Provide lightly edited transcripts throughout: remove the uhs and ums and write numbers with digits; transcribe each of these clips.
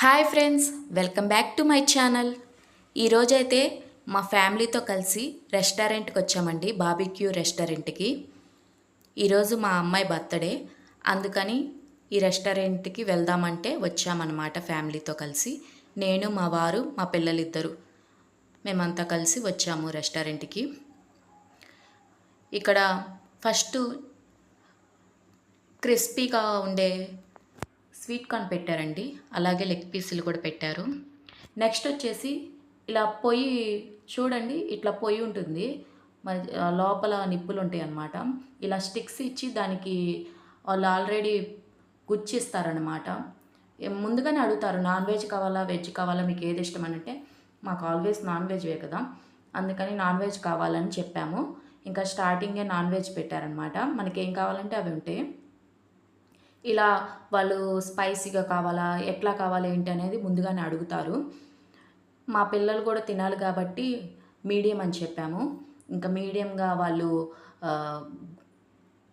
Hi friends, welcome back to my channel. ఈరోజైతే మా ఫ్యామిలీతో కలిసి రెస్టారెంట్కి వచ్చామండి, బాబిక్యూ రెస్టారెంట్కి. ఈరోజు మా అమ్మాయి బర్త్డే, అందుకని ఈ రెస్టారెంట్కి వెళ్దామంటే వచ్చామన్నమాట ఫ్యామిలీతో కలిసి. నేను, మా వారు, మా పిల్లలిద్దరు మేమంతా కలిసి వచ్చాము రెస్టారెంట్కి. ఇక్కడ ఫస్ట్ క్రిస్పీగా ఉండే స్వీట్ కార్న్ పెట్టారండి, అలాగే లెగ్ పీసులు కూడా పెట్టారు. నెక్స్ట్ వచ్చేసి ఇలా పొయ్యి చూడండి, ఇట్లా పొయ్యి ఉంటుంది, లోపల నిప్పులు ఉంటాయి అన్నమాట. ఇలా స్టిక్స్ ఇచ్చి దానికి వాళ్ళు ఆల్రెడీ గుచ్చిస్తారనమాట. ముందుగానే అడుగుతారు, నాన్ వెజ్ కావాలా వెజ్ కావాలా మీకు ఏది ఇష్టం అని. అంటే మాకు ఆల్వేస్ నాన్ వెజ్వే కదా, అందుకని నాన్ వెజ్ కావాలని చెప్పాము. ఇంకా స్టార్టింగే నాన్ వెజ్ పెట్టారనమాట. మనకి ఏం కావాలంటే అవి ఉంటాయి. ఇలా వాళ్ళు స్పైసీగా కావాలా, ఎట్లా కావాలి ఏంటి అనేది ముందుగానే అడుగుతారు. మా పిల్లలు కూడా తినాలి కాబట్టి మీడియం అని చెప్పాము. ఇంకా మీడియంగా వాళ్ళు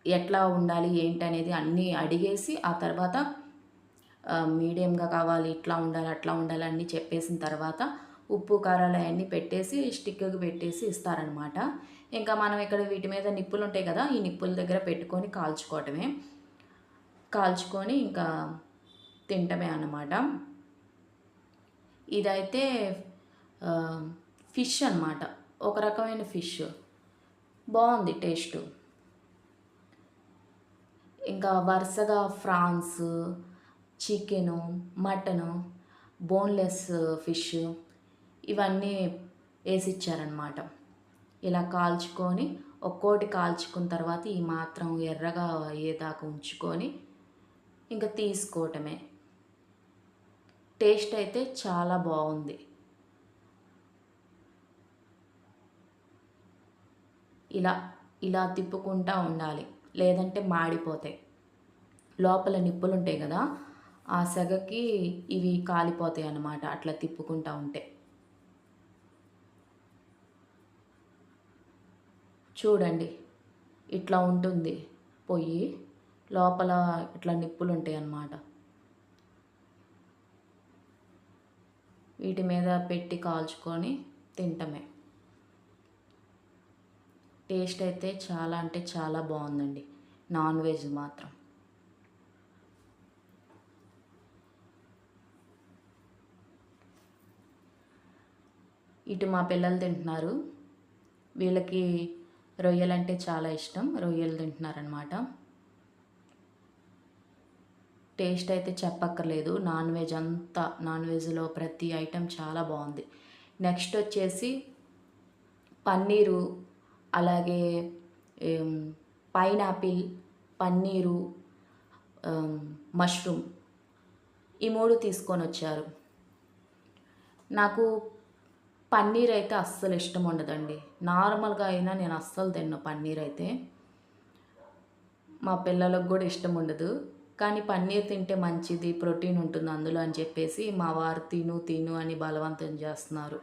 ఎట్లా ఉండాలి ఏంటి అనేది అన్నీ అడిగేసి, ఆ తర్వాత మీడియంగా కావాలి, ఇట్లా ఉండాలి అట్లా ఉండాలి అన్నీ చెప్పేసిన తర్వాత ఉప్పు కారాలు అవన్నీ పెట్టేసి స్టిక్కి పెట్టేసి ఇస్తారనమాట. ఇంకా మనం ఇక్కడ వీటి మీద నిప్పులు ఉంటాయి కదా, ఈ నిప్పుల దగ్గర పెట్టుకొని కాల్చుకొని ఇంకా తింటమే అన్నమాట. ఇదైతే ఫిష్ అన్నమాట, ఒక రకమైన ఫిష్, బాగుంది టేస్ట్. ఇంకా వరుసగా prawns, chicken, mutton, boneless fish ఇవన్నీ వేసిచ్చారనమాట. ఇలా కాల్చుకొని ఒక్కోటి కాల్చుకున్న తర్వాత ఈ మాత్రం ఎర్రగా అయ్యేదాకా ఉంచుకొని ఇంకా తీసుకోవటమే. టేస్ట్ అయితే చాలా బాగుంది. ఇలా ఇలా తిప్పుకుంటూ ఉండాలి, లేదంటే మాడిపోతాయి. లోపల నిప్పులు ఉంటాయి కదా, ఆ సెగకి ఇవి కాలిపోతాయి అన్నమాట అట్లా తిప్పుకుంటూ ఉంటే. చూడండి, ఇట్లా ఉంటుంది పొయ్యి, లోపల ఇట్లా నిప్పులు ఉంటాయి అన్నమాట. వీటి మీద పెట్టి కాల్చుకొని తింటమే. టేస్ట్ అయితే చాలా అంటే చాలా బాగుందండి, నాన్ వెజ్ మాత్రం. ఇటు మా పిల్లలు తింటున్నారు, వీళ్ళకి రొయ్యలు అంటే చాలా ఇష్టం, రొయ్యలు తింటున్నారనమాట. టేస్ట్ అయితే చెప్పక్కర్లేదు, నాన్ వెజ్ అంతా, నాన్ వెజ్లో ప్రతి ఐటెం చాలా బాగుంది. నెక్స్ట్ వచ్చేసి పన్నీరు, అలాగే పైనాపిల్, పన్నీరు, మష్రూమ్, ఈ మూడు తీసుకొని వచ్చారు. నాకు పన్నీర్ అయితే అస్సలు ఇష్టం ఉండదండి, నార్మల్గా అయినా నేను అస్సలు తిన్ను పన్నీర్ అయితే. మా పిల్లలకు కూడా ఇష్టం ఉండదు, కానీ పన్నీర్ తింటే మంచిది, ప్రోటీన్ ఉంటుంది అందులో అని చెప్పేసి మా వారు తిను అని బలవంతం చేస్తున్నారు.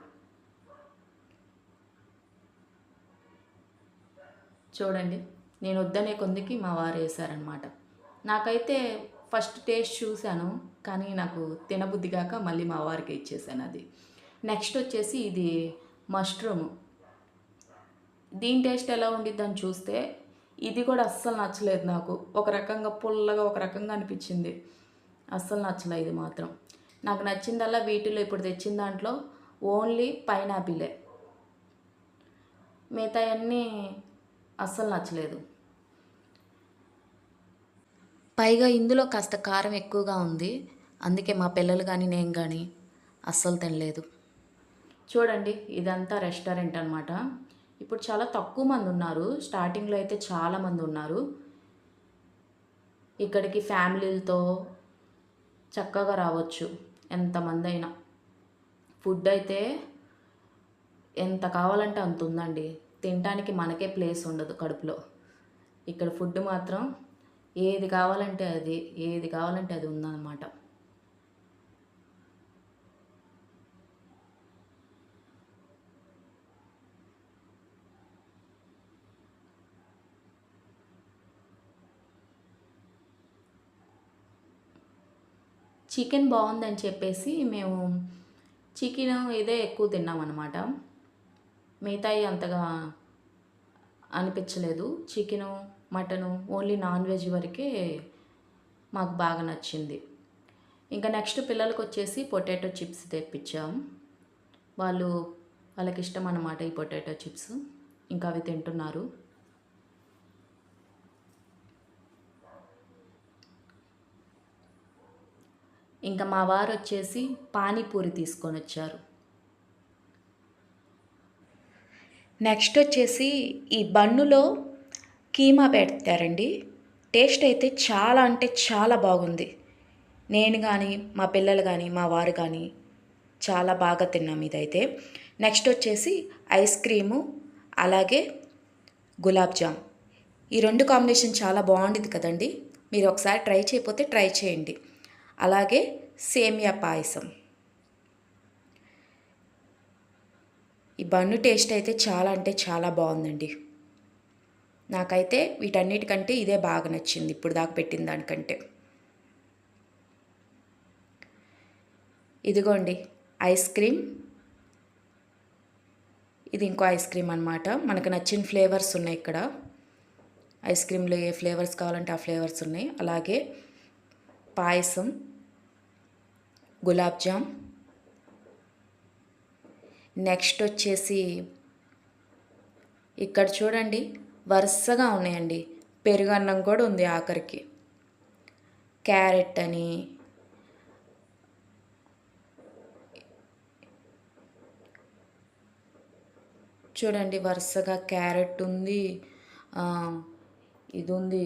చూడండి, నేను వద్దనే కొందికి మా వారు వేశారనమాట. నాకైతే ఫస్ట్ టేస్ట్ చూశాను, కానీ నాకు తినబుద్ధి కాక మళ్ళీ మా వారికి ఇచ్చేసాను అది. నెక్స్ట్ వచ్చేసి ఇది మష్రూమ్. దీని టేస్ట్ ఎలా ఉండిద్దని చూస్తే ఇది కూడా అస్సలు నచ్చలేదు నాకు. ఒక రకంగా పుల్లగా, ఒక రకంగా అనిపించింది, అస్సలు నచ్చలేదు ఇది మాత్రం. నాకు నచ్చిందల్లా వీటిలో ఇప్పుడు తెచ్చిన దాంట్లో ఓన్లీ పైనాపిలే, మిగతా అన్నీ అస్సలు నచ్చలేదు. పైగా ఇందులో కాస్త కారం ఎక్కువగా ఉంది, అందుకే మా పిల్లలు కానీ నేను కానీ అస్సలు తినలేదు. చూడండి, ఇదంతా రెస్టారెంట్ అనమాట. ఇప్పుడు చాలా తక్కువ మంది ఉన్నారు, స్టార్టింగ్లో అయితే చాలామంది ఉన్నారు. ఇక్కడికి ఫ్యామిలీలతో చక్కగా రావచ్చు ఎంతమంది అయినా. ఫుడ్ అయితే ఎంత కావాలంటే అంత ఉందండి, తినడానికి మనకే ప్లేస్ ఉండదు కడుపులో. ఇక్కడ ఫుడ్ మాత్రం ఏది కావాలంటే అది ఉందన్నమాట. చికెన్ బాగుందని చెప్పేసి మేము చికెన్ ఇదే ఎక్కువ తిన్నామన్నమాట. మిగతాయి అంతగా అనిపించలేదు. Chicken, mutton only non veg వరకే మాకు బాగా నచ్చింది. ఇంకా నెక్స్ట్ పిల్లలకి వచ్చేసి పొటాటో చిప్స్ తెప్పించాం. వాళ్ళకి ఇష్టం అన్నమాట ఈ పొటాటో చిప్స్. ఇంకా అవి తింటున్నారు. ఇంకా మా వారు వచ్చేసి పానీపూరి తీసుకొని వచ్చారు. నెక్స్ట్ వచ్చేసి ఈ బన్నులో కీమా పెడతారండి. టేస్ట్ అయితే చాలా అంటే చాలా బాగుంది. నేను కానీ మా పిల్లలు కానీ మా వారు కానీ చాలా బాగా తిన్నాం ఇదైతే. నెక్స్ట్ వచ్చేసి ఐస్ క్రీము అలాగే గులాబ్ జామ్. ఈ రెండు కాంబినేషన్ చాలా బాగుండేది కదండి. మీరు ఒకసారి ట్రై చేయకపోతే ట్రై చేయండి. అలాగే సేమియా పాయసం. ఈ బన్ను టేస్ట్ అయితే చాలా అంటే చాలా బాగుందండి. నాకైతే వీటన్నిటికంటే ఇదే బాగా నచ్చింది ఇప్పుడు దాకా పెట్టిన దానికంటే. ఇదిగోండి ఐస్ క్రీమ్. ఇది ఇంకో ఐస్ క్రీమ్ అనమాట. మనకు నచ్చిన ఫ్లేవర్స్ ఉన్నాయి ఇక్కడ. ఐస్ క్రీమ్లో ఏ ఫ్లేవర్స్ కావాలంటే ఆ ఫ్లేవర్స్ ఉన్నాయి. అలాగే పాయసం, గులాబ్ జామ్. నెక్స్ట్ వచ్చేసి ఇక్కడ చూడండి వరుసగా ఉన్నాయండి. పెరుగన్నం కూడా ఉంది ఆఖరికి. క్యారెట్ అని, చూడండి వరుసగా క్యారెట్ ఉంది, ఇది ఉంది,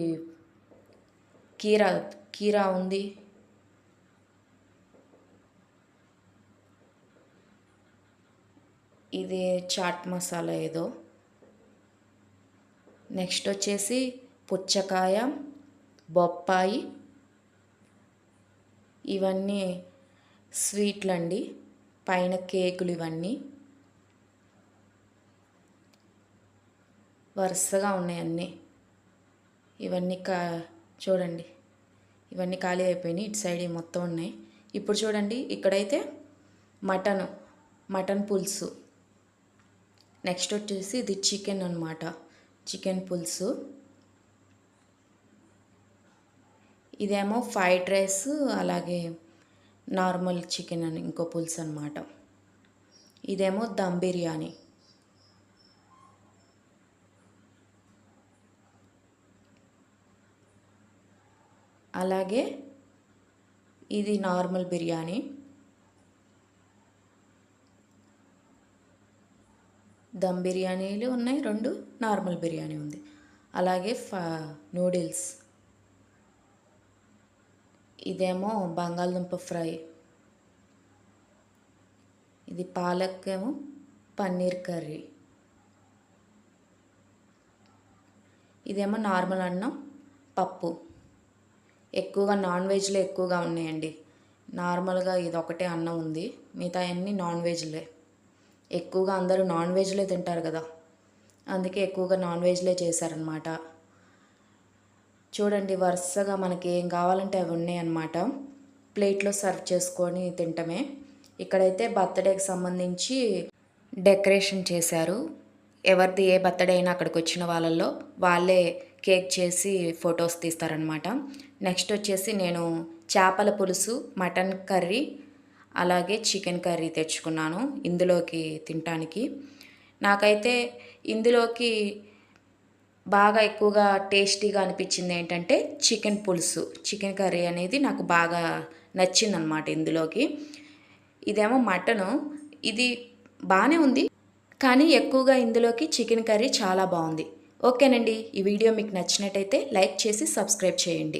కీరా ఉంది. ఇది చాట్ మసాలా ఏదో. నెక్స్ట్ వచ్చేసి పుచ్చకాయ, బొప్పాయి. ఇవన్నీ స్వీట్లు అండి. పైన కేకులు ఇవన్నీ వరుసగా ఉన్నాయి అన్నీ. ఇవన్నీ చూడండి ఇవన్నీ ఖాళీ అయిపోయినాయి. ఇటు సైడ్ మొత్తం ఉన్నాయి. ఇప్పుడు చూడండి ఇక్కడైతే మటన్ పులుసు. నెక్స్ట్ వచ్చేసి ఇది చికెన్ అన్నమాట. చికెన్ పులుసు. ఇదేమో ఫ్రైడ్ రైస్ అలాగే నార్మల్ చికెన్ అని ఇంకో పులుసు అన్నమాట. ఇదేమో దమ్ బిర్యానీ. అలాగే ఇది నార్మల్ బిర్యానీ. దమ్ బిర్యానీలు ఉన్నాయి 2, నార్మల్ బిర్యానీ ఉంది. అలాగే నూడిల్స్. ఇదేమో బంగాళదుంప ఫ్రై. ఇది పాలక్ ఏమో పన్నీర్ కర్రీ. ఇదేమో నార్మల్ అన్నం, పప్పు. ఎక్కువగా నాన్ వెజ్లో ఎక్కువగా ఉన్నాయండి. నార్మల్గా ఇది ఒకటే అన్నం ఉంది. మిగతా అన్నీ నాన్ వెజ్లే. ఎక్కువగా అందరూ నాన్ వెజ్లే తింటారు కదా, అందుకే ఎక్కువగా నాన్ వెజ్లే చేశారనమాట. చూడండి వరుసగా మనకి ఏం కావాలంటే అవి ఉన్నాయన్నమాట. ప్లేట్లో సర్వ్ చేసుకొని తింటమే. ఇక్కడైతే బర్త్డేకి సంబంధించి డెకరేషన్ చేశారు. ఎవరిది ఏ బర్త్డే అయినా అక్కడికి వచ్చిన వాళ్ళే కేక్ చేసి ఫొటోస్ తీస్తారనమాట. నెక్స్ట్ వచ్చేసి నేను చేపల పులుసు, మటన్ కర్రీ అలాగే చికెన్ కర్రీ తెచ్చుకున్నాను ఇందులోకి తినటానికి. నాకైతే ఇందులోకి బాగా ఎక్కువగా టేస్టీగా అనిపించింది ఏంటంటే చికెన్ పులుసు, చికెన్ కర్రీ అనేది నాకు బాగా నచ్చిందనమాట ఇందులోకి. ఇదేమో మటను, ఇది బాగానే ఉంది కానీ ఎక్కువగా ఇందులోకి చికెన్ కర్రీ చాలా బాగుంది. ఓకేనండి, ఈ వీడియో మీకు నచ్చినట్టయితే లైక్ చేసి సబ్స్క్రైబ్ చేయండి.